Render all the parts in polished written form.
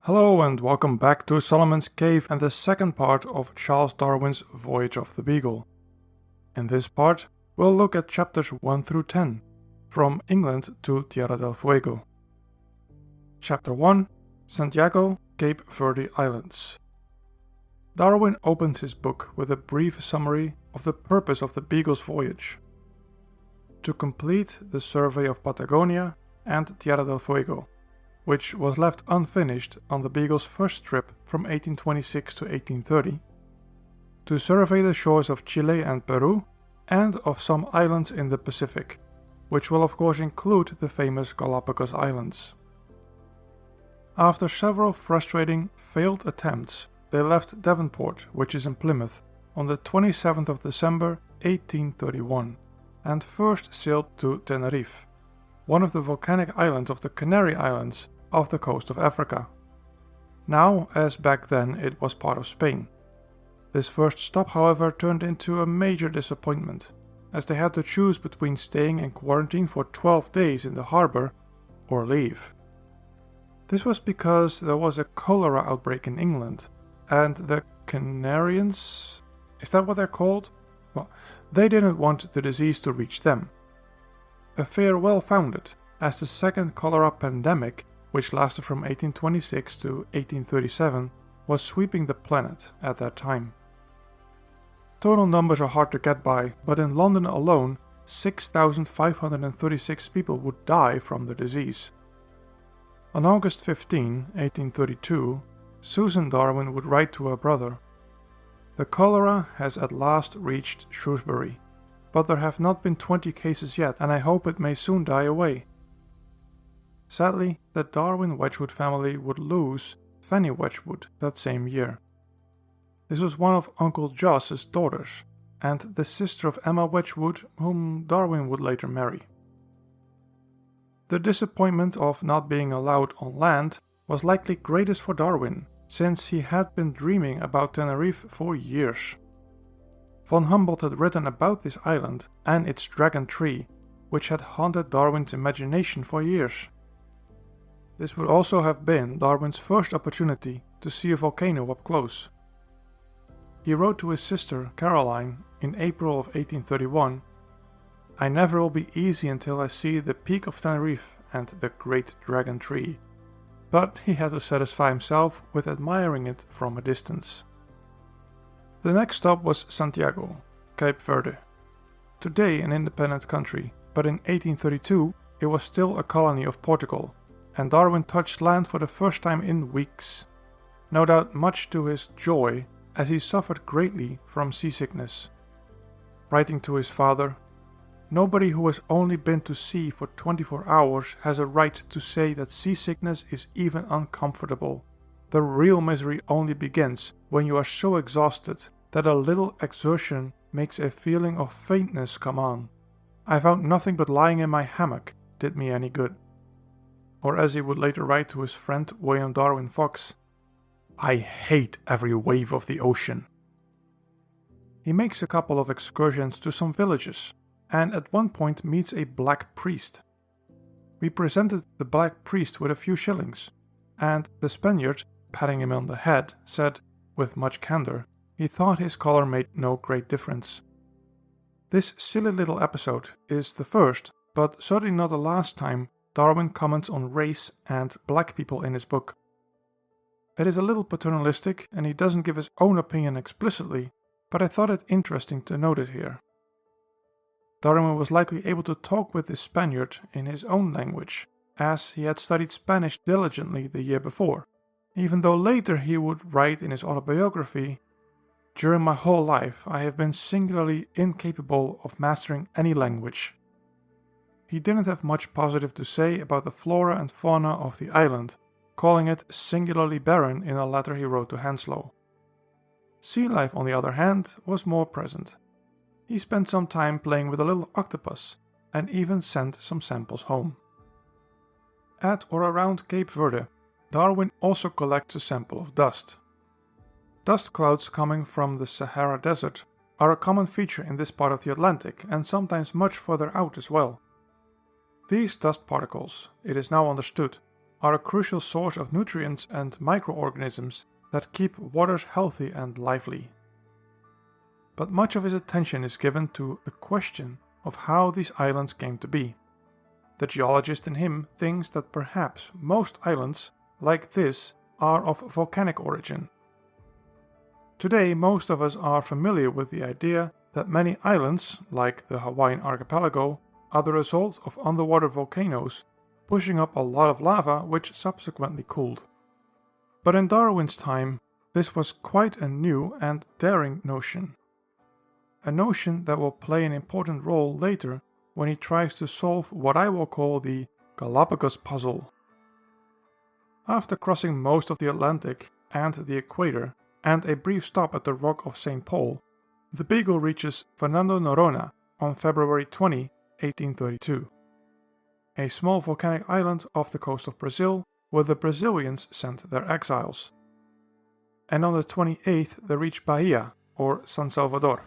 Hello and welcome back to Solomon's Cave and the second part of Charles Darwin's Voyage of the Beagle. In this part, we'll look at chapters 1 through 10, from England to Tierra del Fuego. Chapter 1, Santiago, Cape Verde Islands. Darwin opened his book with a brief summary of the purpose of the Beagle's voyage: to complete the survey of Patagonia and Tierra del Fuego, which was left unfinished on the Beagle's first trip from 1826 to 1830, to survey the shores of Chile and Peru, and of some islands in the Pacific, which will of course include the famous Galapagos Islands. After several frustrating, failed attempts, they left Devonport, which is in Plymouth, on the 27th of December 1831, and first sailed to Tenerife, one of the volcanic islands of the Canary Islands, off the coast of Africa. Now, as back then, it was part of Spain. This first stop, however, turned into a major disappointment, as they had to choose between staying in quarantine for 12 days in the harbor or leave. This was because there was a cholera outbreak in England, and the Canarians, is that what they're called? Well, they didn't want the disease to reach them. A fear well founded, as the second cholera pandemic, which lasted from 1826 to 1837, was sweeping the planet at that time. Total numbers are hard to get by, but in London alone, 6,536 people would die from the disease. On August 15, 1832, Susan Darwin would write to her brother, "The cholera has at last reached Shrewsbury, but there have not been 20 cases yet, and I hope it may soon die away." Sadly, the Darwin Wedgwood family would lose Fanny Wedgwood that same year. This was one of Uncle Jos's daughters, and the sister of Emma Wedgwood, whom Darwin would later marry. The disappointment of not being allowed on land was likely greatest for Darwin, since he had been dreaming about Tenerife for years. Von Humboldt had written about this island and its dragon tree, which had haunted Darwin's imagination for years. This would also have been Darwin's first opportunity to see a volcano up close. He wrote to his sister, Caroline, in April of 1831, "I never will be easy until I see the peak of Tenerife and the great dragon tree," but he had to satisfy himself with admiring it from a distance. The next stop was Santiago, Cape Verde. Today an independent country, but in 1832 it was still a colony of Portugal, and Darwin touched land for the first time in weeks. No doubt much to his joy, as he suffered greatly from seasickness. Writing to his father, "Nobody who has only been to sea for 24 hours has a right to say that seasickness is even uncomfortable. The real misery only begins when you are so exhausted that a little exertion makes a feeling of faintness come on. I found nothing but lying in my hammock did me any good." Or as he would later write to his friend William Darwin Fox, "I hate every wave of the ocean." He makes a couple of excursions to some villages, and at one point meets a black priest. We presented the black priest with a few shillings, and the Spaniard, patting him on the head, said, with much candor, he thought his color made no great difference. This silly little episode is the first, but certainly not the last time, Darwin comments on race and black people in his book. It is a little paternalistic, and he doesn't give his own opinion explicitly, but I thought it interesting to note it here. Darwin was likely able to talk with this Spaniard in his own language, as he had studied Spanish diligently the year before, even though later he would write in his autobiography, "During my whole life I have been singularly incapable of mastering any language." He didn't have much positive to say about the flora and fauna of the island, calling it singularly barren in a letter he wrote to Henslow. Sea life, on the other hand, was more present. He spent some time playing with a little octopus, and even sent some samples home. At or around Cape Verde, Darwin also collects a sample of dust. Dust clouds coming from the Sahara Desert are a common feature in this part of the Atlantic, and sometimes much further out as well. These dust particles, it is now understood, are a crucial source of nutrients and microorganisms that keep waters healthy and lively. But much of his attention is given to the question of how these islands came to be. The geologist in him thinks that perhaps most islands, like this, are of volcanic origin. Today, most of us are familiar with the idea that many islands, like the Hawaiian archipelago, are the result of underwater volcanoes pushing up a lot of lava which subsequently cooled. But in Darwin's time, this was quite a new and daring notion. A notion that will play an important role later when he tries to solve what I will call the Galapagos puzzle. After crossing most of the Atlantic and the equator, and a brief stop at the Rock of St. Paul, the Beagle reaches Fernando Noronha on February 20, 1832, a small volcanic island off the coast of Brazil where the Brazilians sent their exiles. And on the 28th they reach Bahia, or San Salvador.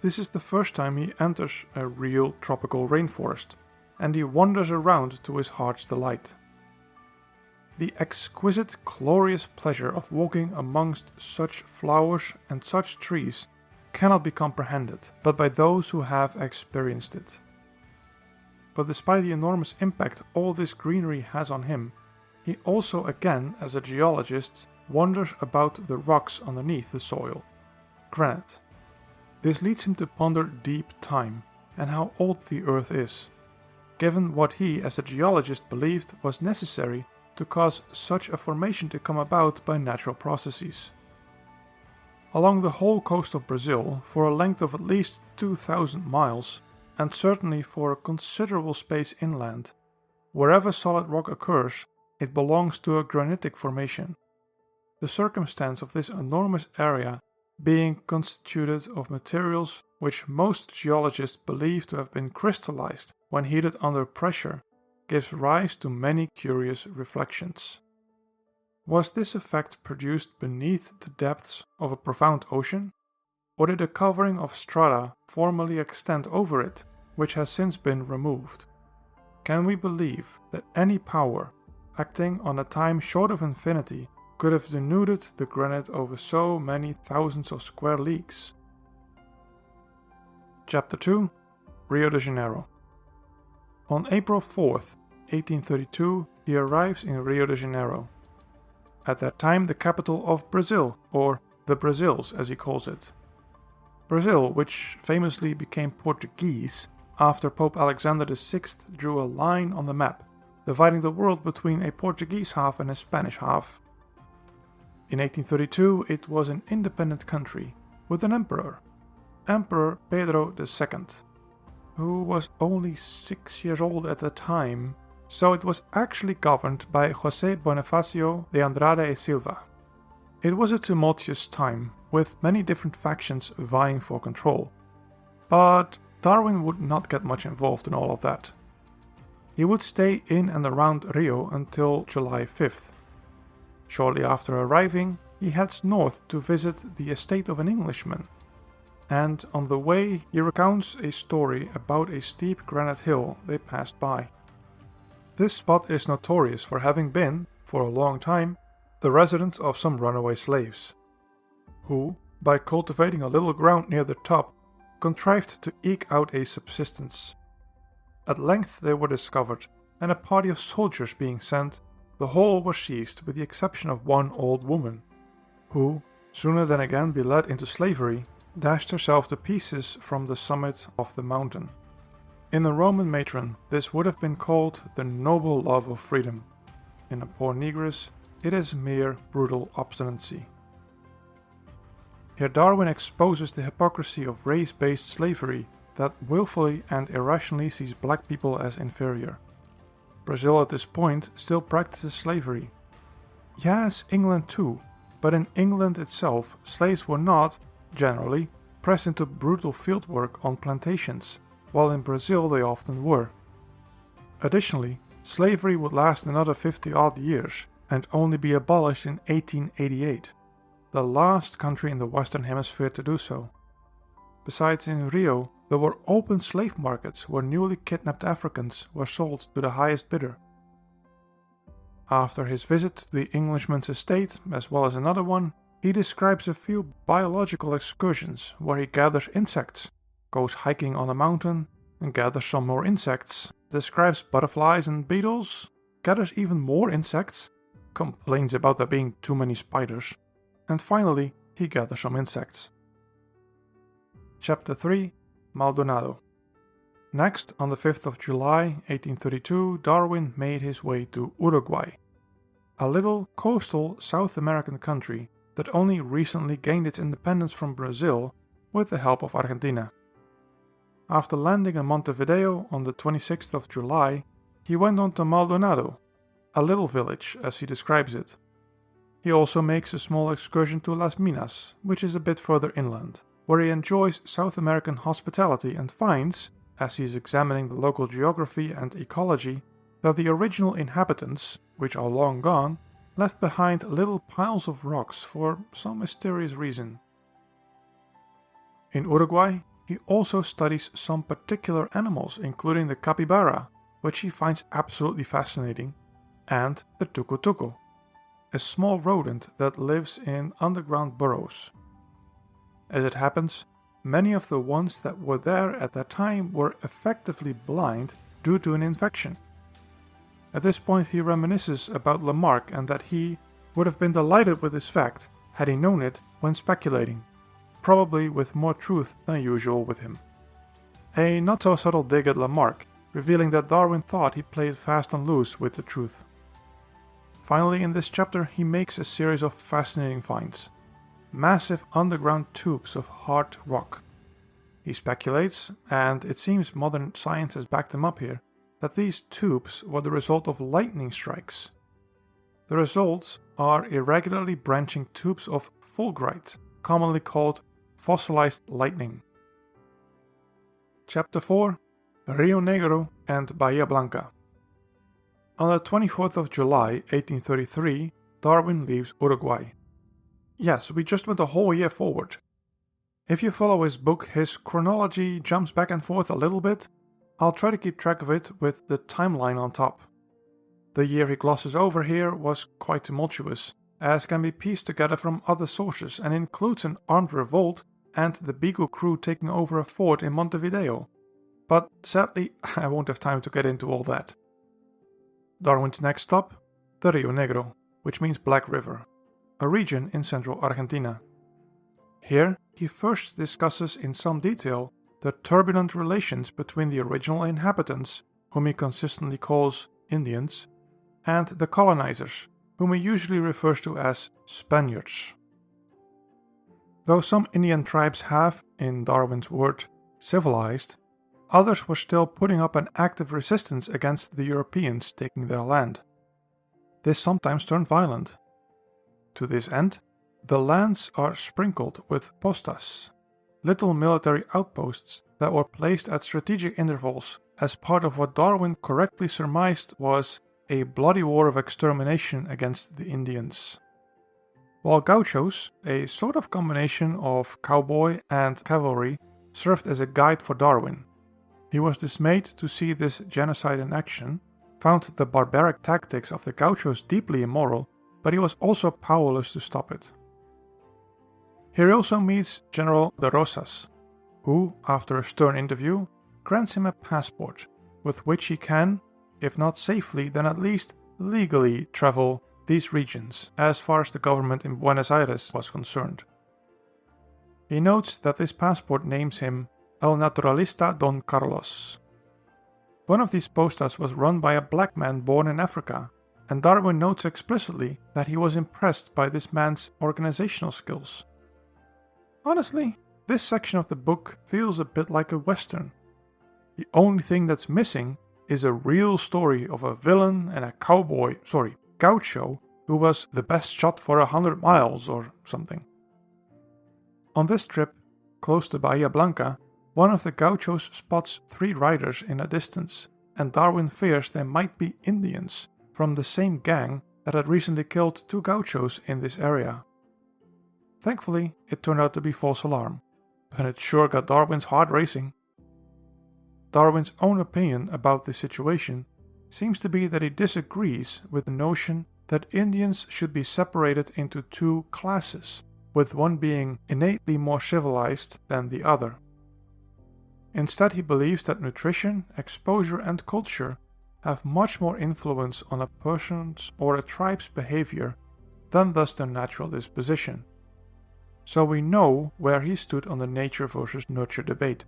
This is the first time he enters a real tropical rainforest, and he wanders around to his heart's delight. The exquisite, glorious pleasure of walking amongst such flowers and such trees cannot be comprehended but by those who have experienced it. But despite the enormous impact all this greenery has on him, he also again, as a geologist, wonders about the rocks underneath the soil, granite. This leads him to ponder deep time and how old the earth is, given what he as a geologist believed was necessary to cause such a formation to come about by natural processes. Along the whole coast of Brazil, for a length of at least 2,000 miles, and certainly for a considerable space inland, wherever solid rock occurs, it belongs to a granitic formation. The circumstance of this enormous area being constituted of materials which most geologists believe to have been crystallized when heated under pressure gives rise to many curious reflections. Was this effect produced beneath the depths of a profound ocean? Or did a covering of strata formerly extend over it, which has since been removed? Can we believe that any power, acting on a time short of infinity, could have denuded the granite over so many thousands of square leagues? Chapter 2: Rio de Janeiro. On April 4th, 1832, he arrives in Rio de Janeiro, at that time the capital of Brazil, or the Brazils as he calls it. Brazil, which famously became Portuguese after Pope Alexander VI drew a line on the map, dividing the world between a Portuguese half and a Spanish half. In 1832 it was an independent country, with an emperor, Emperor Pedro II, who was only 6 years old at the time, so it was actually governed by José Bonifacio de Andrade e Silva. It was a tumultuous time, with many different factions vying for control. But Darwin would not get much involved in all of that. He would stay in and around Rio until July 5th. Shortly after arriving, he heads north to visit the estate of an Englishman, and on the way he recounts a story about a steep granite hill they passed by. This spot is notorious for having been, for a long time, the residence of some runaway slaves, who, by cultivating a little ground near the top, contrived to eke out a subsistence. At length they were discovered, and a party of soldiers being sent, the whole was seized with the exception of one old woman, who, sooner than again be led into slavery, dashed herself to pieces from the summit of the mountain. In the Roman matron, this would have been called the noble love of freedom. In a poor negress, it is mere brutal obstinacy. Here Darwin exposes the hypocrisy of race-based slavery that willfully and irrationally sees black people as inferior. Brazil at this point still practices slavery. Yes, England too, but in England itself, slaves were not, generally, pressed into brutal fieldwork on plantations, while in Brazil they often were. Additionally, slavery would last another 50-odd years and only be abolished in 1888, the last country in the Western Hemisphere to do so. Besides, in Rio, there were open slave markets where newly kidnapped Africans were sold to the highest bidder. After his visit to the Englishman's estate, as well as another one, he describes a few biological excursions where he gathers insects, goes hiking on a mountain and gathers some more insects, describes butterflies and beetles, gathers even more insects, complains about there being too many spiders, and finally he gathers some insects. Chapter 3, Maldonado. Next, on the 5th of July 1832, Darwin made his way to Uruguay, a little coastal South American country that only recently gained its independence from Brazil with the help of Argentina. After landing in Montevideo on the 26th of July, he went on to Maldonado, a little village as he describes it. He also makes a small excursion to Las Minas, which is a bit further inland, where he enjoys South American hospitality and finds, as he is examining the local geography and ecology, that the original inhabitants, which are long gone, left behind little piles of rocks for some mysterious reason. In Uruguay, he also studies some particular animals, including the capybara, which he finds absolutely fascinating, and the tucutuco, a small rodent that lives in underground burrows. As it happens, many of the ones that were there at that time were effectively blind due to an infection. At this point he reminisces about Lamarck and that he would have been delighted with this fact had he known it when speculating, probably with more truth than usual with him. A not so subtle dig at Lamarck, revealing that Darwin thought he played fast and loose with the truth. Finally, in this chapter he makes a series of fascinating finds. Massive underground tubes of hard rock. He speculates, and it seems modern science has backed him up here, that these tubes were the result of lightning strikes. The results are irregularly branching tubes of fulgurite, commonly called fossilized lightning. Chapter 4, Rio Negro and Bahia Blanca. On the 24th of July 1833, Darwin leaves Uruguay. Yes, we just went a whole year forward. If you follow his book, his chronology jumps back and forth a little bit. I'll try to keep track of it with the timeline on top. The year he glosses over here was quite tumultuous, as can be pieced together from other sources, and includes an armed revolt and the Beagle crew taking over a fort in Montevideo. But sadly, I won't have time to get into all that. Darwin's next stop, the Rio Negro, which means Black River, a region in central Argentina. Here, he first discusses in some detail the turbulent relations between the original inhabitants, whom he consistently calls Indians, and the colonizers, whom he usually refers to as Spaniards. Though some Indian tribes have, in Darwin's word, civilized, others were still putting up an active resistance against the Europeans taking their land. This sometimes turned violent. To this end, the lands are sprinkled with postas, little military outposts that were placed at strategic intervals as part of what Darwin correctly surmised was a bloody war of extermination against the Indians. While gauchos, a sort of combination of cowboy and cavalry, served as a guide for Darwin. He was dismayed to see this genocide in action, found the barbaric tactics of the gauchos deeply immoral, but he was also powerless to stop it. Here he also meets General de Rosas, who, after a stern interview, grants him a passport, with which he can, if not safely, then at least legally travel these regions, as far as the government in Buenos Aires was concerned. He notes that this passport names him El Naturalista Don Carlos. One of these postas was run by a black man born in Africa, and Darwin notes explicitly that he was impressed by this man's organizational skills. Honestly, this section of the book feels a bit like a western. The only thing that's missing is a real story of a villain and a gaucho who was the best shot for 100 miles or something. On this trip, close to Bahia Blanca, one of the gauchos spots 3 riders in a distance, and Darwin fears they might be Indians from the same gang that had recently killed 2 gauchos in this area. Thankfully, it turned out to be false alarm, but it sure got Darwin's heart racing. Darwin's own opinion about this situation seems to be that he disagrees with the notion that Indians should be separated into two classes, with one being innately more civilized than the other. Instead, he believes that nutrition, exposure, and culture have much more influence on a person's or a tribe's behavior than does their natural disposition. So we know where he stood on the nature versus nurture debate.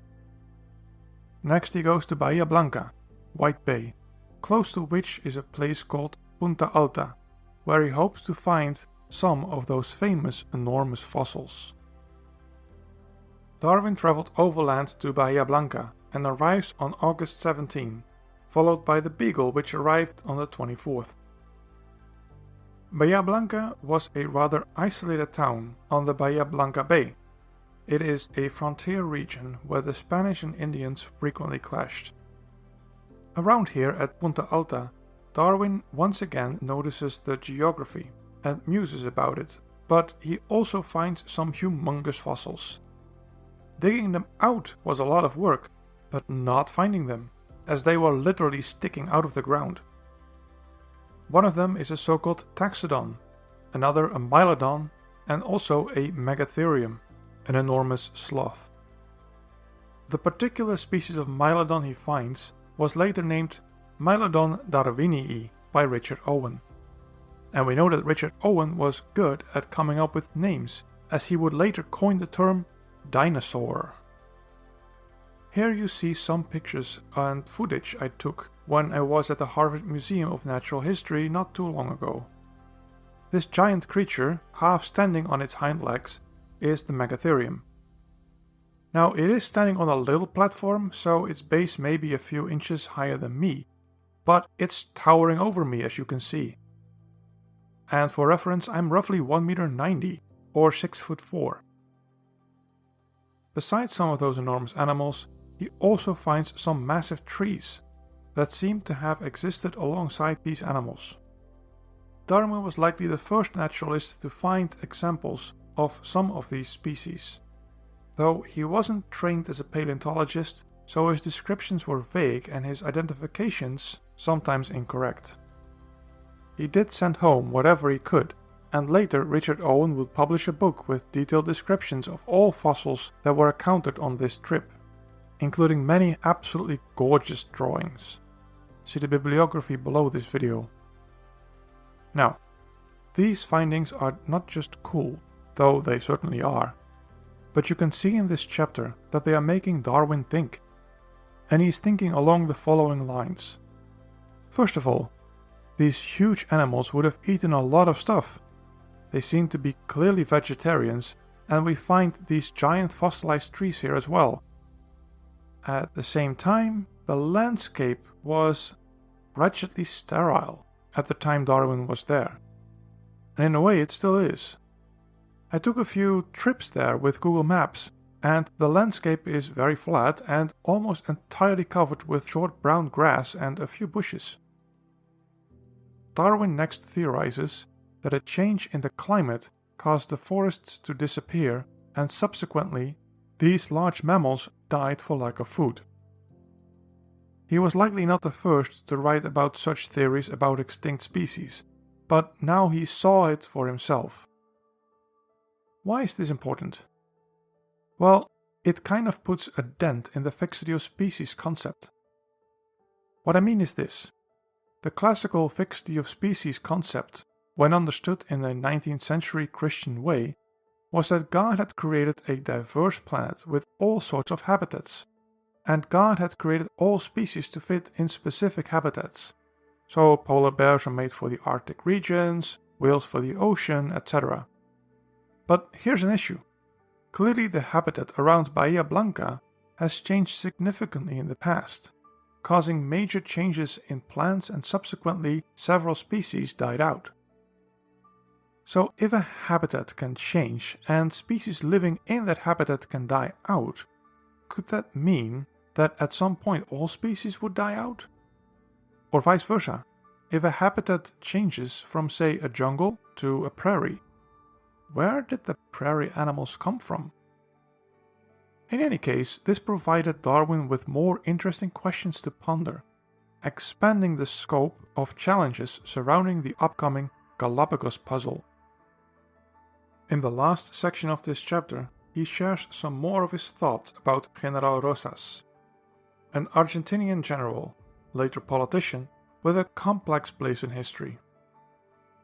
Next he goes to Bahia Blanca, White Bay, close to which is a place called Punta Alta, where he hopes to find some of those famous enormous fossils. Darwin traveled overland to Bahia Blanca and arrives on August 17, followed by the Beagle, which arrived on the 24th. Bahia Blanca was a rather isolated town on the Bahia Blanca Bay. It is a frontier region where the Spanish and Indians frequently clashed. Around here at Punta Alta, Darwin once again notices the geography and muses about it, but he also finds some humongous fossils. Digging them out was a lot of work, but not finding them, as they were literally sticking out of the ground. One of them is a so-called taxodon, another a mylodon, and also a megatherium, an enormous sloth. The particular species of mylodon he finds was later named Mylodon darwinii by Richard Owen. And we know that Richard Owen was good at coming up with names, as he would later coin the term dinosaur. Here you see some pictures and footage I took when I was at the Harvard Museum of Natural History not too long ago. This giant creature, half standing on its hind legs, is the megatherium. Now it is standing on a little platform, so its base may be a few inches higher than me, but it's towering over me, as you can see. And for reference, I'm roughly 1,90 m or 6'4". Besides some of those enormous animals, he also finds some massive trees that seem to have existed alongside these animals. Darwin was likely the first naturalist to find examples of some of these species, though he wasn't trained as a paleontologist, so his descriptions were vague and his identifications sometimes incorrect. He did send home whatever he could, and later Richard Owen would publish a book with detailed descriptions of all fossils that were encountered on this trip, including many absolutely gorgeous drawings. See the bibliography below this video. Now, these findings are not just cool, though they certainly are, but you can see in this chapter that they are making Darwin think. And he's thinking along the following lines. First of all, these huge animals would have eaten a lot of stuff. They seem to be clearly vegetarians, and we find these giant fossilized trees here as well. At the same time, the landscape was wretchedly sterile at the time Darwin was there. And in a way it still is. I took a few trips there with Google Maps, and the landscape is very flat and almost entirely covered with short brown grass and a few bushes. Darwin next theorizes that a change in the climate caused the forests to disappear, and subsequently these large mammals died for lack of food. He was likely not the first to write about such theories about extinct species, but now he saw it for himself. Why is this important? Well, it kind of puts a dent in the fixity of species concept. What I mean is this. The classical fixity of species concept, when understood in a 19th century Christian way, was that God had created a diverse planet with all sorts of habitats, and God had created all species to fit in specific habitats. So polar bears are made for the Arctic regions, whales for the ocean, etc. But here's an issue. Clearly the habitat around Bahia Blanca has changed significantly in the past, causing major changes in plants, and subsequently several species died out. So if a habitat can change and species living in that habitat can die out, could that mean that at some point all species would die out? Or vice versa, if a habitat changes from, say, a jungle to a prairie, where did the prairie animals come from? In any case, this provided Darwin with more interesting questions to ponder, expanding the scope of challenges surrounding the upcoming Galapagos puzzle. In the last section of this chapter, he shares some more of his thoughts about General Rosas, an Argentinian general, later politician, with a complex place in history.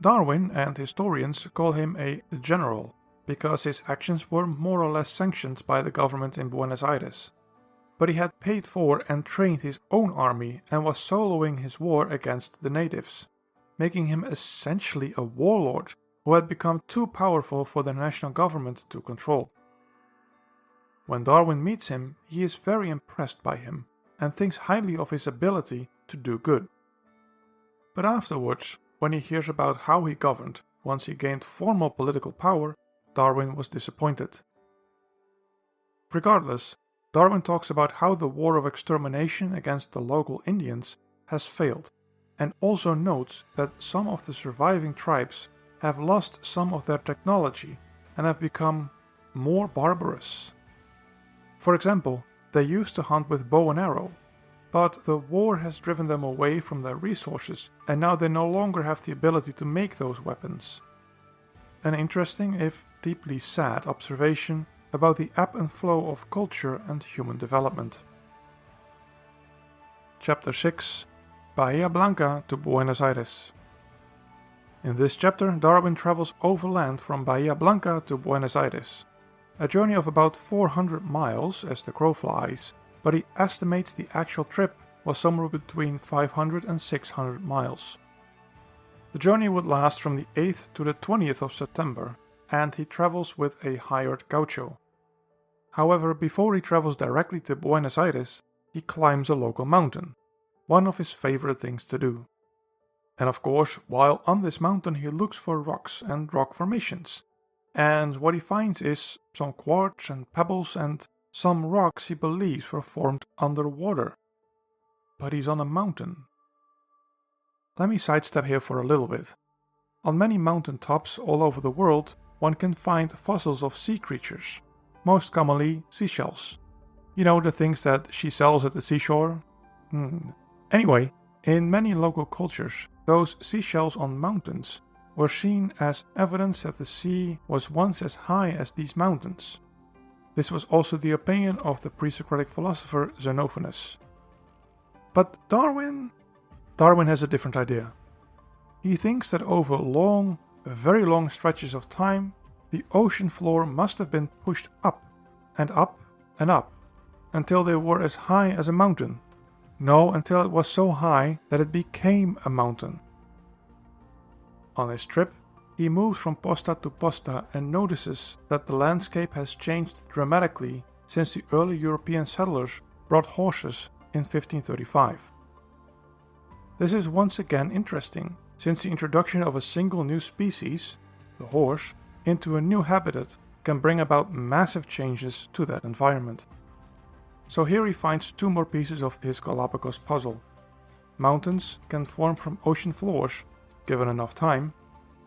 Darwin and historians call him a general because his actions were more or less sanctioned by the government in Buenos Aires. But he had paid for and trained his own army and was soloing his war against the natives, making him essentially a warlord who had become too powerful for the national government to control. When Darwin meets him, he is very impressed by him and thinks highly of his ability to do good. But afterwards, when he hears about how he governed once he gained formal political power, Darwin was disappointed. Regardless, Darwin talks about how the war of extermination against the local Indians has failed, and also notes that some of the surviving tribes have lost some of their technology and have become more barbarous. For example, they used to hunt with bow and arrow, but the war has driven them away from their resources and now they no longer have the ability to make those weapons. An interesting, if deeply sad, observation about the ebb and flow of culture and human development. Chapter 6: Bahia Blanca to Buenos Aires. In this chapter, Darwin travels overland from Bahia Blanca to Buenos Aires, a journey of about 400 miles as the crow flies, but he estimates the actual trip was somewhere between 500 and 600 miles. The journey would last from the 8th to the 20th of September, and he travels with a hired gaucho. However, before he travels directly to Buenos Aires, he climbs a local mountain, one of his favorite things to do. And of course, while on this mountain he looks for rocks and rock formations, and what he finds is some quartz and pebbles and some rocks he believes were formed underwater. But he's on a mountain. Let me sidestep here for a little bit. On many mountain tops all over the world, one can find fossils of sea creatures, most commonly seashells. You know, the things that she sells at the seashore? Anyway, in many local cultures, those seashells on mountains were seen as evidence that the sea was once as high as these mountains. This was also the opinion of the pre-Socratic philosopher Xenophonus. But Darwin has a different idea. He thinks that over long, very long stretches of time, the ocean floor must have been pushed up and up and up until they were as high as a mountain. No, until it was so high that it became a mountain. On his trip, he moves from posta to posta and notices that the landscape has changed dramatically since the early European settlers brought horses in 1535. This is once again interesting, since the introduction of a single new species, the horse, into a new habitat can bring about massive changes to that environment. So here he finds two more pieces of his Galapagos puzzle. Mountains can form from ocean floors, given enough time,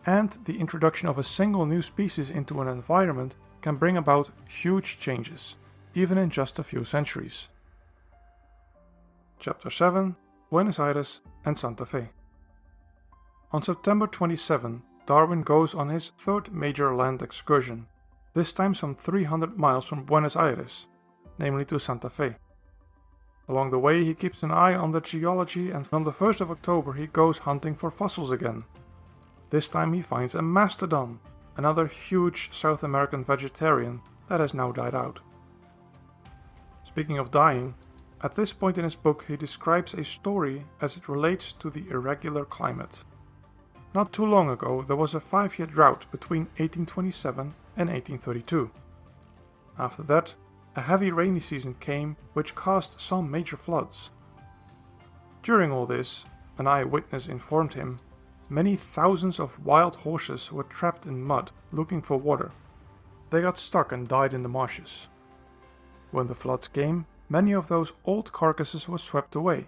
and the introduction of a single new species into an environment can bring about huge changes, even in just a few centuries. Chapter 7: Buenos Aires and Santa Fe. On September 27, Darwin goes on his third major land excursion, this time some 300 miles from Buenos Aires, namely to Santa Fe. Along the way he keeps an eye on the geology, and on the 1st of October he goes hunting for fossils again. This time he finds a mastodon, another huge South American vegetarian that has now died out. Speaking of dying, at this point in his book he describes a story as it relates to the irregular climate. Not too long ago there was a 5-year drought between 1827 and 1832. After that, a heavy rainy season came which caused some major floods. During all this, an eyewitness informed him, many thousands of wild horses were trapped in mud looking for water. They got stuck and died in the marshes. When the floods came, many of those old carcasses were swept away.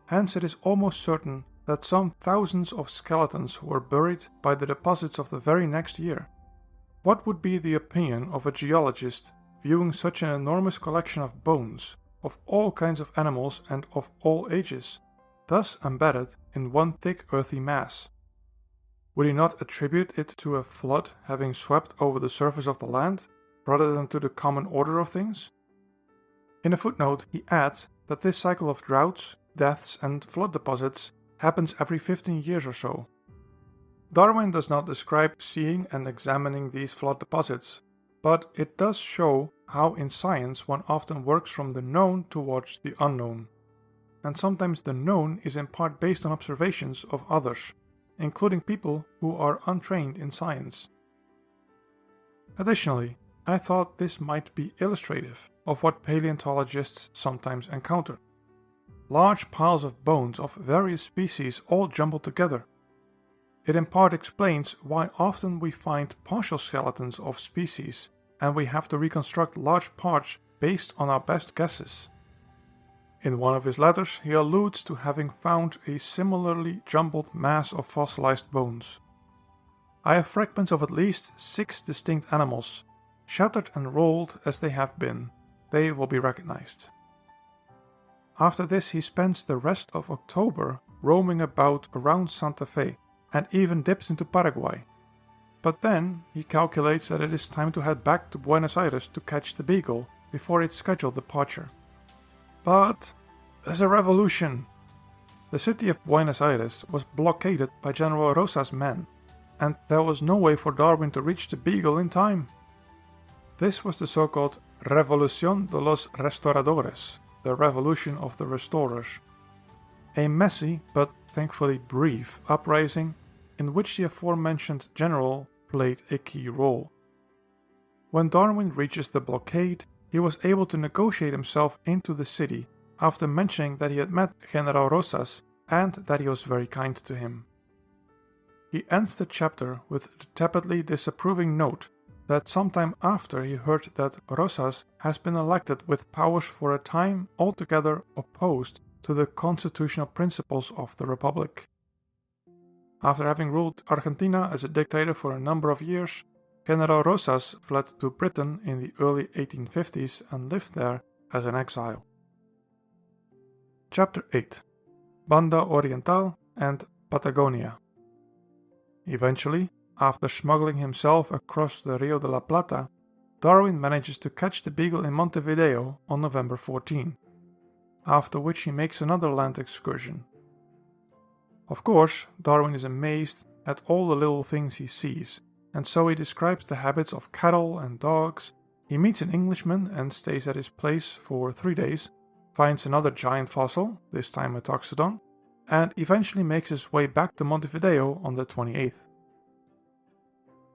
Hence it is almost certain that some thousands of skeletons were buried by the deposits of the very next year. What would be the opinion of a geologist viewing such an enormous collection of bones, of all kinds of animals and of all ages, thus embedded in one thick earthy mass. Would he not attribute it to a flood having swept over the surface of the land, rather than to the common order of things? In a footnote, he adds that this cycle of droughts, deaths, and flood deposits happens every 15 years or so. Darwin does not describe seeing and examining these flood deposits, but it does show how in science one often works from the known towards the unknown. And sometimes the known is in part based on observations of others, including people who are untrained in science. Additionally, I thought this might be illustrative of what paleontologists sometimes encounter. Large piles of bones of various species all jumbled together. It in part explains why often we find partial skeletons of species, and we have to reconstruct large parts based on our best guesses. In one of his letters, he alludes to having found a similarly jumbled mass of fossilized bones. I have fragments of at least 6 distinct animals, shattered and rolled as they have been. They will be recognized. After this, he spends the rest of October roaming about around Santa Fe, and even dips into Paraguay. But then he calculates that it is time to head back to Buenos Aires to catch the Beagle before its scheduled departure. But there's a revolution. The city of Buenos Aires was blockaded by General Rosas' men, and there was no way for Darwin to reach the Beagle in time. This was the so-called Revolución de los Restauradores, the Revolution of the Restorers. A messy, but thankfully brief, uprising in which the aforementioned general played a key role. When Darwin reaches the blockade, he was able to negotiate himself into the city after mentioning that he had met General Rosas and that he was very kind to him. He ends the chapter with the tepidly disapproving note that sometime after he heard that Rosas has been elected with powers for a time altogether opposed to the constitutional principles of the Republic. After having ruled Argentina as a dictator for a number of years, General Rosas fled to Britain in the early 1850s and lived there as an exile. Chapter 8: Banda Oriental and Patagonia. Eventually, after smuggling himself across the Rio de la Plata, Darwin manages to catch the Beagle in Montevideo on November 14, after which he makes another land excursion. Of course, Darwin is amazed at all the little things he sees, and so he describes the habits of cattle and dogs. He meets an Englishman and stays at his place for 3 days, finds another giant fossil, this time a toxodon, and eventually makes his way back to Montevideo on the 28th.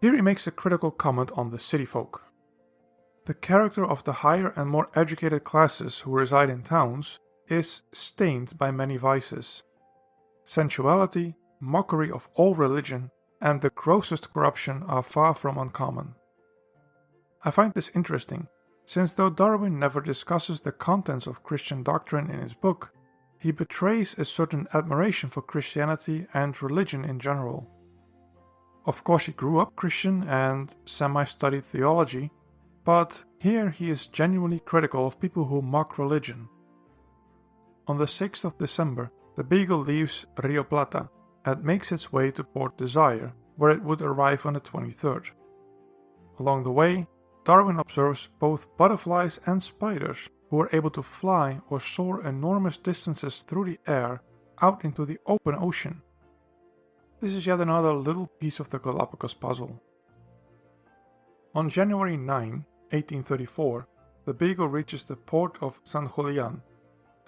Here he makes a critical comment on the city folk. The character of the higher and more educated classes who reside in towns is stained by many vices. Sensuality, mockery of all religion, and the grossest corruption are far from uncommon. I find this interesting, since though Darwin never discusses the contents of Christian doctrine in his book, he betrays a certain admiration for Christianity and religion in general. Of course, he grew up Christian and semi-studied theology, but here he is genuinely critical of people who mock religion. On the 6th of December, the Beagle leaves Rio Plata and makes its way to Port Desire, where it would arrive on the 23rd. Along the way, Darwin observes both butterflies and spiders who are able to fly or soar enormous distances through the air out into the open ocean. This is yet another little piece of the Galapagos puzzle. On January 9, 1834, the Beagle reaches the port of San Julian,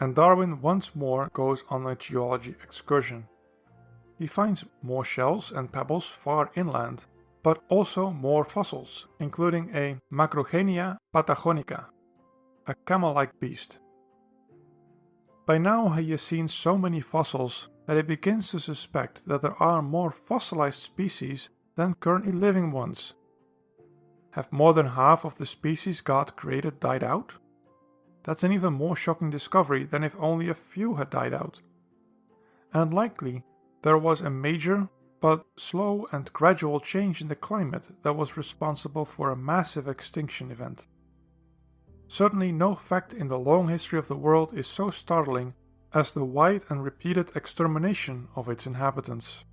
and Darwin once more goes on a geology excursion. He finds more shells and pebbles far inland, but also more fossils, including a Macrogenia patagonica, a camel-like beast. By now he has seen so many fossils that he begins to suspect that there are more fossilized species than currently living ones. Have more than half of the species God created died out? That's an even more shocking discovery than if only a few had died out. And likely, there was a major but slow and gradual change in the climate that was responsible for a massive extinction event. Certainly no fact in the long history of the world is so startling as the wide and repeated extermination of its inhabitants.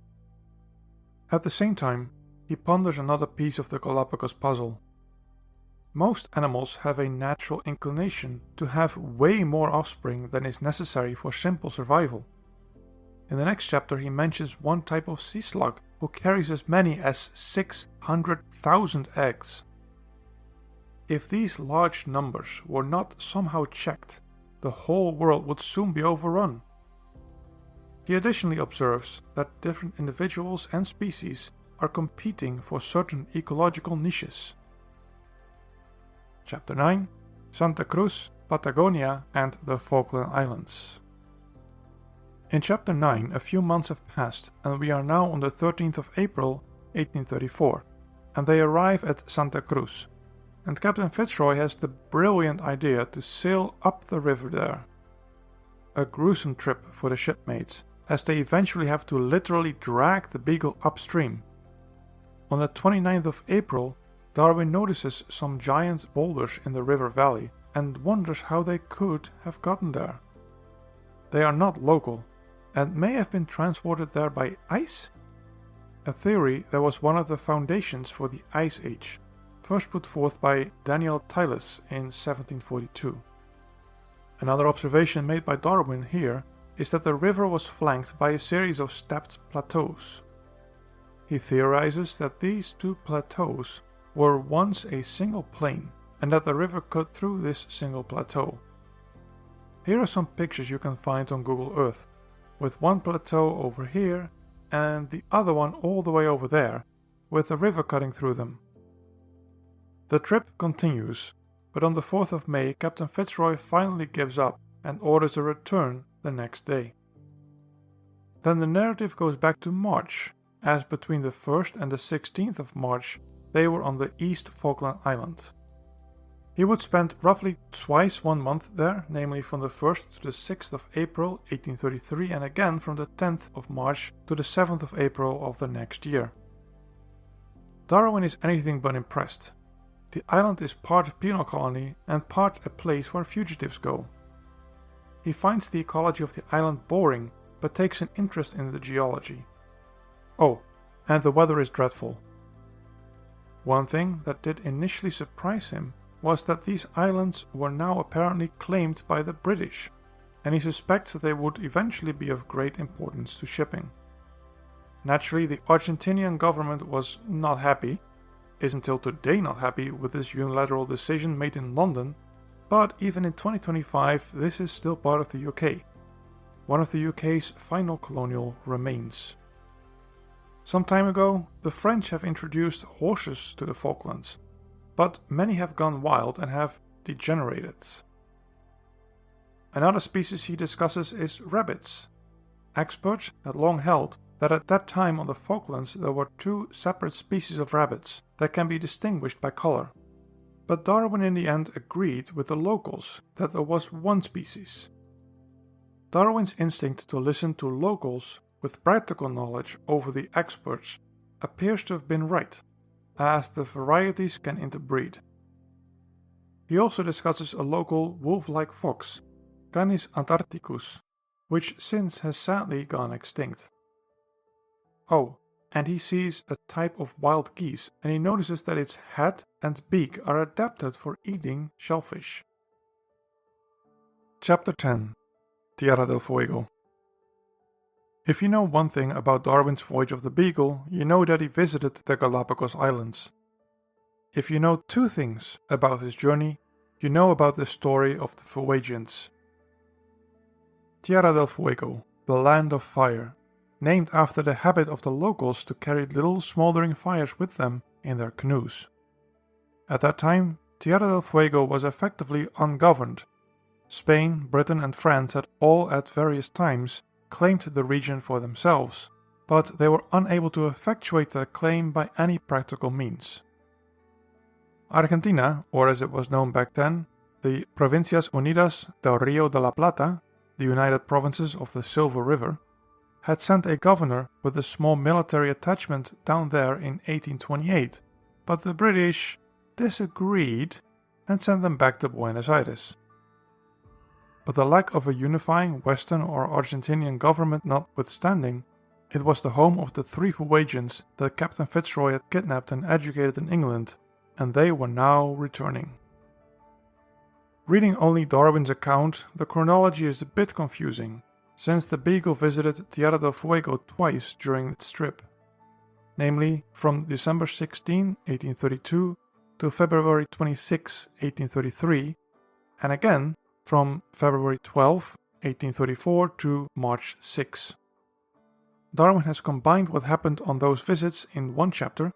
At the same time, he ponders another piece of the Galapagos puzzle. Most animals have a natural inclination to have way more offspring than is necessary for simple survival. In the next chapter he mentions one type of sea slug who carries as many as 600,000 eggs. If these large numbers were not somehow checked, the whole world would soon be overrun. He additionally observes that different individuals and species are competing for certain ecological niches. Chapter 9: Santa Cruz, Patagonia and the Falkland Islands. In Chapter 9 a few months have passed and we are now on the 13th of April 1834, and they arrive at Santa Cruz, and Captain Fitzroy has the brilliant idea to sail up the river there. A gruesome trip for the shipmates, as they eventually have to literally drag the Beagle upstream. On the 29th of April, Darwin notices some giant boulders in the river valley and wonders how they could have gotten there. They are not local, and may have been transported there by ice? A theory that was one of the foundations for the Ice Age, first put forth by Daniel Tylus in 1742. Another observation made by Darwin here is that the river was flanked by a series of stepped plateaus. He theorizes that these two plateaus were once a single plain and that the river cut through this single plateau. Here are some pictures you can find on Google Earth, with one plateau over here and the other one all the way over there, with the river cutting through them. The trip continues, but on the 4th of May Captain Fitzroy finally gives up and orders a return the next day. Then the narrative goes back to March, as between the 1st and the 16th of March they were on the East Falkland Island. He would spend roughly twice 1 month there, namely from the 1st to the 6th of April 1833 and again from the 10th of March to the 7th of April of the next year. Darwin is anything but impressed. The island is part penal colony and part a place where fugitives go. He finds the ecology of the island boring, but takes an interest in the geology. Oh, and the weather is dreadful. One thing that did initially surprise him was that these islands were now apparently claimed by the British, and he suspects that they would eventually be of great importance to shipping. Naturally, the Argentinian government was not happy, is until today not happy with this unilateral decision made in London, but even in 2025 this is still part of the UK, one of the UK's final colonial remains. Some time ago, the French have introduced horses to the Falklands, but many have gone wild and have degenerated. Another species he discusses is rabbits. Experts had long held that at that time on the Falklands there were two separate species of rabbits that can be distinguished by color. But Darwin in the end agreed with the locals that there was one species. Darwin's instinct to listen to locals with practical knowledge over the experts appears to have been right, as the varieties can interbreed. He also discusses a local wolf-like fox, Canis antarcticus, which since has sadly gone extinct. Oh, and he sees a type of wild geese, and he notices that its head and beak are adapted for eating shellfish. Chapter 10: Tierra del Fuego. If you know one thing about Darwin's voyage of the Beagle, you know that he visited the Galapagos Islands. If you know two things about his journey, you know about the story of the Fuegians. Tierra del Fuego, the land of fire, named after the habit of the locals to carry little smoldering fires with them in their canoes. At that time, Tierra del Fuego was effectively ungoverned. Spain, Britain and France had all at various times claimed the region for themselves, but they were unable to effectuate their claim by any practical means. Argentina, or as it was known back then, the Provincias Unidas del Río de la Plata, the United Provinces of the Silver River, had sent a governor with a small military attachment down there in 1828, but the British disagreed and sent them back to Buenos Aires. but the lack of a unifying Western or Argentinian government notwithstanding, it was the home of the 3 Fuegians that Captain Fitzroy had kidnapped and educated in England, and they were now returning. Reading only Darwin's account, the chronology is a bit confusing, since the Beagle visited Tierra del Fuego twice during its trip, namely from December 16, 1832 to February 26, 1833, and again from February 12, 1834 to March 6. Darwin has combined what happened on those visits in one chapter,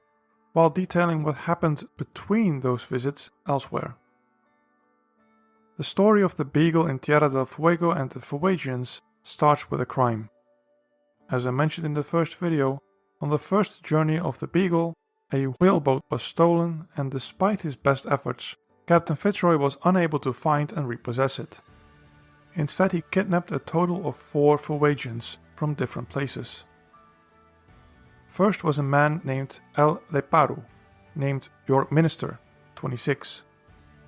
while detailing what happened between those visits elsewhere. The story of the Beagle in Tierra del Fuego and the Fuegians starts with a crime. As I mentioned in the first video, on the first journey of the Beagle, a whaleboat was stolen, and despite his best efforts, Captain Fitzroy was unable to find and repossess it. Instead, he kidnapped a total of 4 Fuegians from different places. First was a man named El Leparu, named York Minister, 26,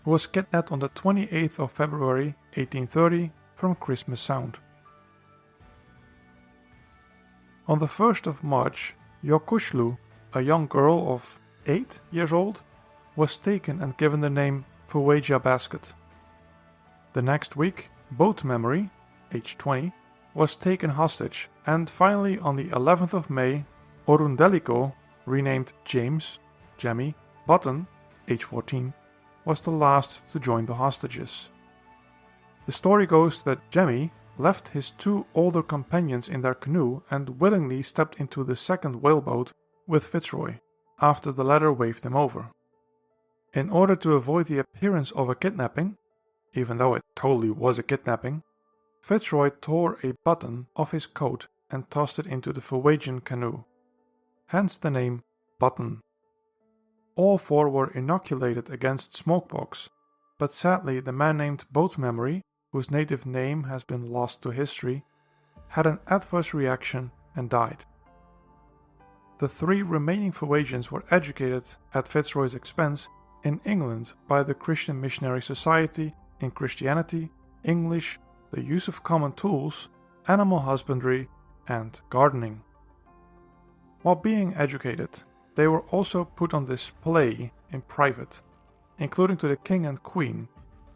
who was kidnapped on the 28th of February 1830 from Christmas Sound. On the 1st of March, Yokushlu, a young girl of 8 years old, was taken and given the name Fuegia Basket. The next week, Boat Memory, age 20, was taken hostage, and finally on the 11th of May, Orundelico, renamed James, Jemmy Button, age 14, was the last to join the hostages. The story goes that Jemmy left his 2 older companions in their canoe and willingly stepped into the second whaleboat with Fitzroy, after the latter waved him over. In order to avoid the appearance of a kidnapping, even though it totally was a kidnapping, Fitzroy tore a button off his coat and tossed it into the Fuegian canoe. Hence the name Button. All 4 were inoculated against smallpox, but sadly the man named Boat Memory, whose native name has been lost to history, had an adverse reaction and died. The 3 remaining Fuegians were educated at Fitzroy's expense in England by the Christian Missionary Society in Christianity, English, the use of common tools, animal husbandry, and gardening. While being educated, they were also put on display in private, including to the king and queen,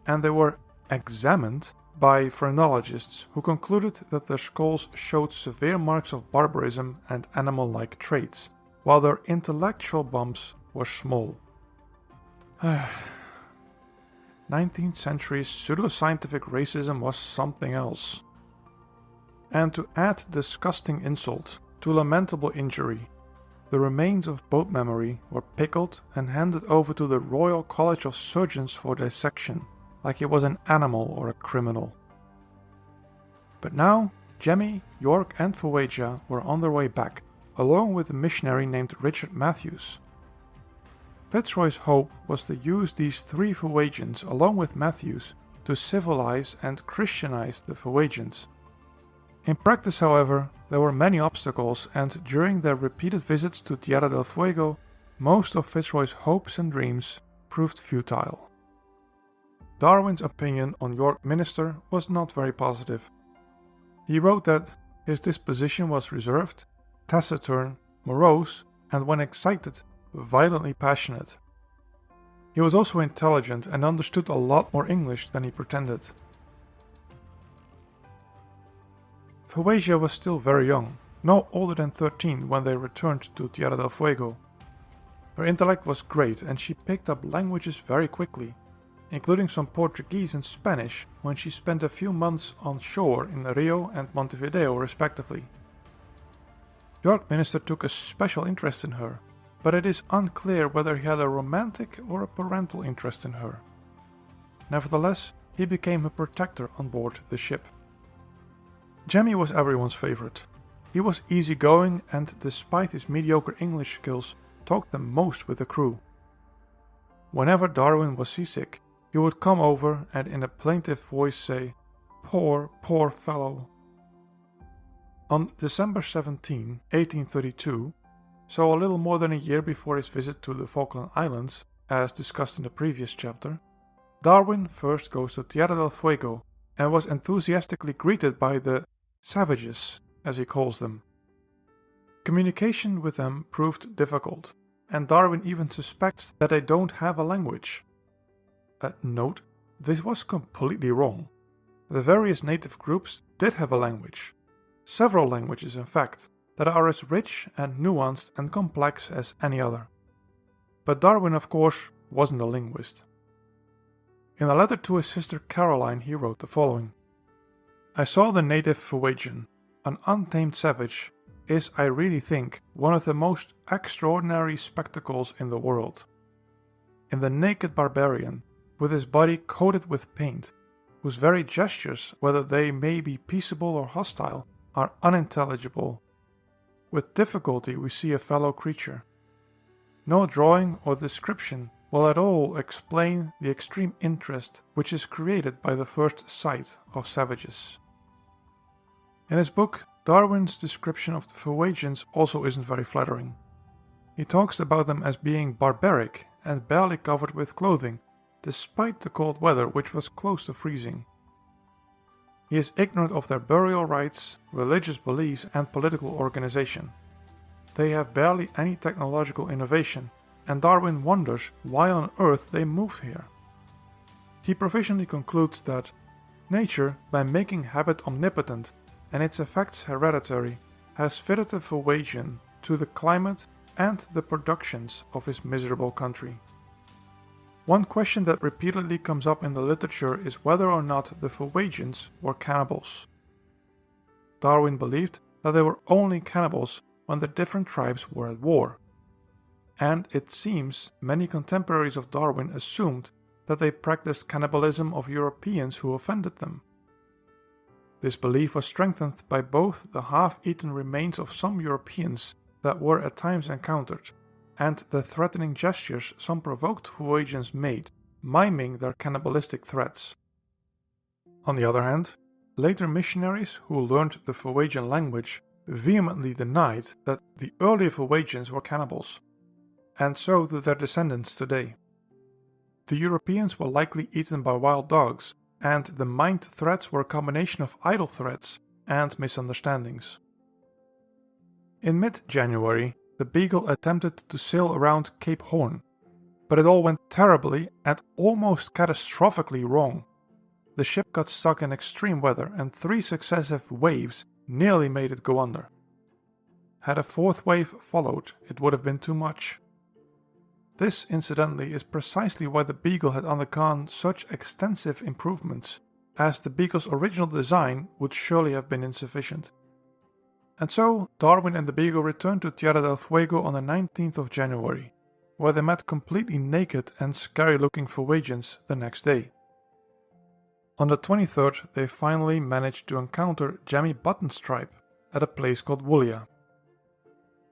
and they were examined by phrenologists who concluded that their skulls showed severe marks of barbarism and animal-like traits, while their intellectual bumps were small. 19th century pseudoscientific racism was something else. And to add disgusting insult to lamentable injury, the remains of Boat Memory were pickled and handed over to the Royal College of Surgeons for dissection, like he was an animal or a criminal. But now, Jemmy, York and Fuegia were on their way back, along with a missionary named Richard Matthews. Fitzroy's hope was to use these 3 Fuegians along with Matthews to civilize and Christianize the Fuegians. In practice, however, there were many obstacles, and during their repeated visits to Tierra del Fuego, most of Fitzroy's hopes and dreams proved futile. Darwin's opinion on York Minister was not very positive. He wrote that his disposition was reserved, taciturn, morose, and when excited, violently passionate. He was also intelligent and understood a lot more English than he pretended. Fuegia was still very young, no older than 13 when they returned to Tierra del Fuego. Her intellect was great and she picked up languages very quickly, including some Portuguese and Spanish when she spent a few months on shore in Rio and Montevideo respectively. York Minister took a special interest in her, but it is unclear whether he had a romantic or a parental interest in her. Nevertheless, he became a protector on board the ship. Jemmy was everyone's favorite. He was easygoing and, despite his mediocre English skills, talked the most with the crew. Whenever Darwin was seasick, he would come over and in a plaintive voice say, "Poor, poor fellow." On December 17, 1832, so a little more than a year before his visit to the Falkland Islands, as discussed in the previous chapter, Darwin first goes to Tierra del Fuego and was enthusiastically greeted by the savages, as he calls them. Communication with them proved difficult, and Darwin even suspects that they don't have a language. Note, this was completely wrong. The various native groups did have a language. Several languages, in fact, that are as rich and nuanced and complex as any other. But Darwin, of course, wasn't a linguist. In a letter to his sister Caroline, he wrote the following: "I saw the native Fuegian, an untamed savage, is, I really think, one of the most extraordinary spectacles in the world. In the naked barbarian, with his body coated with paint, whose very gestures, whether they may be peaceable or hostile, are unintelligible. With difficulty we see a fellow creature. No drawing or description will at all explain the extreme interest which is created by the first sight of savages." In his book, Darwin's description of the Fuegians also isn't very flattering. He talks about them as being barbaric and barely covered with clothing, despite the cold weather which was close to freezing. He is ignorant of their burial rites, religious beliefs and political organization. They have barely any technological innovation, and Darwin wonders why on earth they moved here. He provisionally concludes that nature, by making habit omnipotent and its effects hereditary, has fitted the Fuegian to the climate and the productions of his miserable country. One question that repeatedly comes up in the literature is whether or not the Fuegians were cannibals. Darwin believed that they were only cannibals when the different tribes were at war. And it seems many contemporaries of Darwin assumed that they practiced cannibalism of Europeans who offended them. This belief was strengthened by both the half-eaten remains of some Europeans that were at times encountered, and the threatening gestures some provoked Fuegians made, miming their cannibalistic threats. On the other hand, later missionaries who learned the Fuegian language vehemently denied that the earlier Fuegians were cannibals, and so do their descendants today. The Europeans were likely eaten by wild dogs, and the mined threats were a combination of idle threats and misunderstandings. In mid-January, the Beagle attempted to sail around Cape Horn, but it all went terribly and almost catastrophically wrong. The ship got stuck in extreme weather and 3 successive waves nearly made it go under. Had a 4th wave followed, it would have been too much. This, incidentally, is precisely why the Beagle had undergone such extensive improvements, as the Beagle's original design would surely have been insufficient. And so, Darwin and the Beagle returned to Tierra del Fuego on the 19th of January, where they met completely naked and scary-looking Fuegians the next day. On the 23rd, they finally managed to encounter Jemmy Button's tribe at a place called Voyage.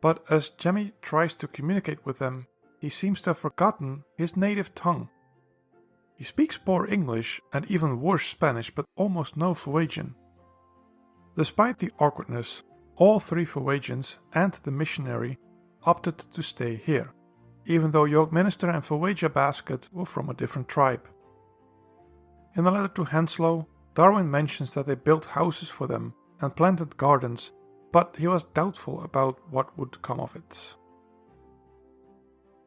But as Jemmy tries to communicate with them, he seems to have forgotten his native tongue. He speaks poor English and even worse Spanish, but almost no Fuegian. Despite the awkwardness, all 3 Fuegians and the missionary opted to stay here, even though Yorkminster and Fuegia Basket were from a different tribe. In a letter to Henslow, Darwin mentions that they built houses for them and planted gardens, but he was doubtful about what would come of it.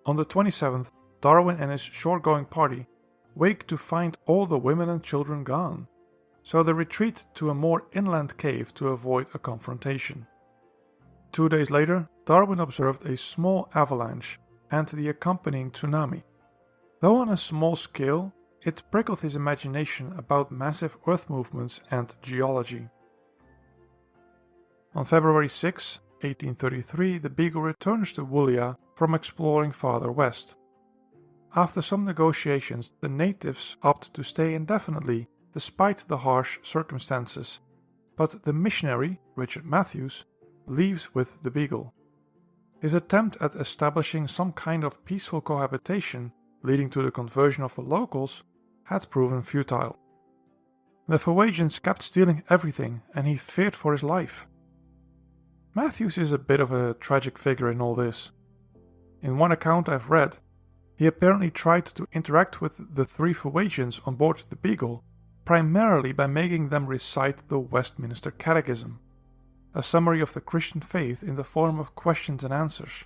On the 27th, Darwin and his shore-going party wake to find all the women and children gone, so they retreat to a more inland cave to avoid a confrontation. 2 days later, Darwin observed a small avalanche and the accompanying tsunami. Though on a small scale, it prickled his imagination about massive earth movements and geology. On February 6, 1833, the Beagle returns to Voyage from exploring farther west. After some negotiations, the natives opt to stay indefinitely despite the harsh circumstances, but the missionary, Richard Matthews, leaves with the Beagle. His attempt at establishing some kind of peaceful cohabitation, leading to the conversion of the locals, had proven futile. The Fuegians kept stealing everything, and he feared for his life. Matthews is a bit of a tragic figure in all this. In one account I've read, he apparently tried to interact with the 3 Fuegians on board the Beagle, primarily by making them recite the Westminster Catechism, a summary of the Christian faith in the form of questions and answers.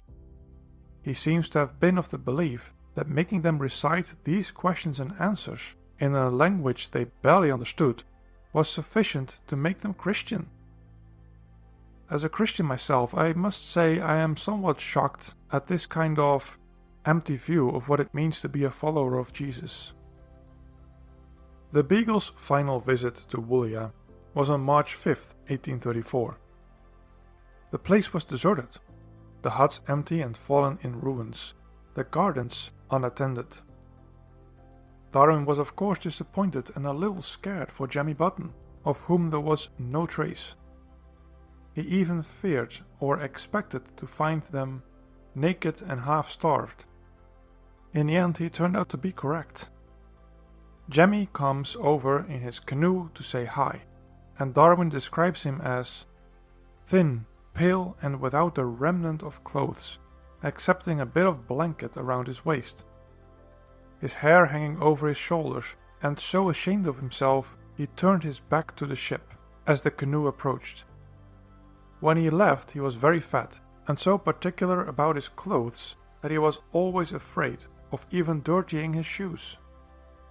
He seems to have been of the belief that making them recite these questions and answers in a language they barely understood was sufficient to make them Christian. As a Christian myself, I must say I am somewhat shocked at this kind of empty view of what it means to be a follower of Jesus. The Beagle's final visit to Fuegia was on March 5, 1834. The place was deserted, the huts empty and fallen in ruins, the gardens unattended. Darwin was of course disappointed and a little scared for Jemmy Button, of whom there was no trace. He even feared or expected to find them naked and half-starved. In the end, he turned out to be correct. Jemmy comes over in his canoe to say hi, and Darwin describes him as thin, pale, and without a remnant of clothes, excepting a bit of blanket around his waist. His hair hanging over his shoulders, and so ashamed of himself, he turned his back to the ship as the canoe approached. When he left, he was very fat, and so particular about his clothes that he was always afraid of even dirtying his shoes.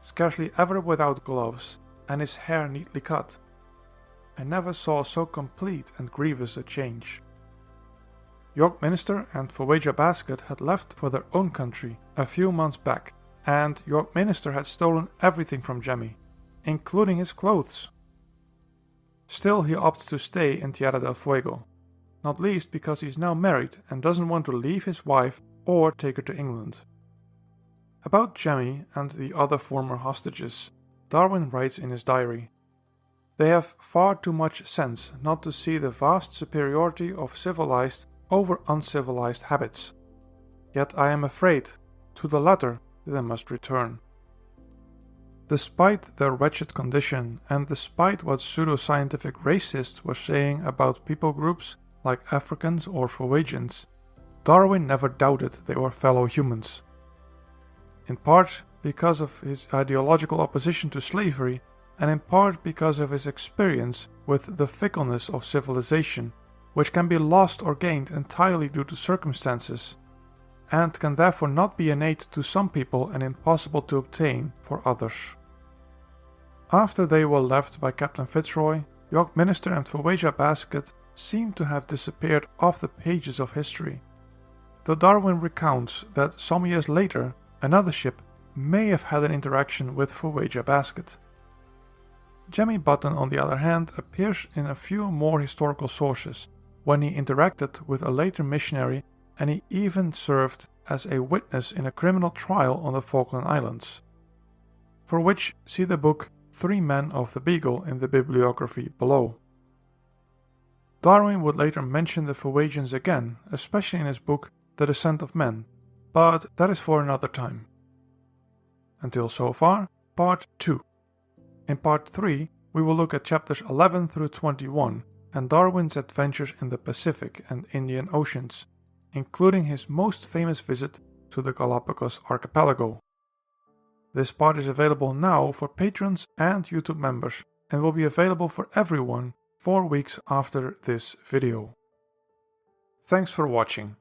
Scarcely ever without gloves, and his hair neatly cut. I never saw so complete and grievous a change. York Minster and Fuegia Basket had left for their own country a few months back, and York Minster had stolen everything from Jemmy, including his clothes. Still, he opted to stay in Tierra del Fuego, not least because he is now married and doesn't want to leave his wife or take her to England. About Jemmy and the other former hostages, Darwin writes in his diary, "They have far too much sense not to see the vast superiority of civilized over uncivilized habits. Yet I am afraid, to the latter they must return." Despite their wretched condition, and despite what pseudoscientific racists were saying about people groups like Africans or Fuegians, Darwin never doubted they were fellow humans. In part because of his ideological opposition to slavery, and in part because of his experience with the fickleness of civilization, which can be lost or gained entirely due to circumstances, and can therefore not be innate to some people and impossible to obtain for others. After they were left by Captain Fitzroy, York Minster and Fuegia Basket seem to have disappeared off the pages of history, though Darwin recounts that some years later another ship may have had an interaction with Fuegia Basket. Jemmy Button, on the other hand, appears in a few more historical sources, when he interacted with a later missionary, and he even served as a witness in a criminal trial on the Falkland Islands, for which see the book 3 Men of the Beagle in the bibliography below. Darwin would later mention the Fuegians again, especially in his book The Descent of Men, but that is for another time. Until so far, Part 2. In Part 3, we will look at chapters 11 through 21 and Darwin's adventures in the Pacific and Indian Oceans, including his most famous visit to the Galapagos Archipelago. This part is available now for patrons and YouTube members and will be available for everyone 4 weeks after this video. Thanks for watching.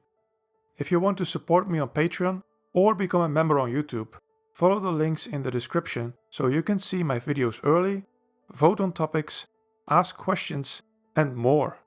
If you want to support me on Patreon or become a member on YouTube, follow the links in the description so you can see my videos early, vote on topics, ask questions, and more.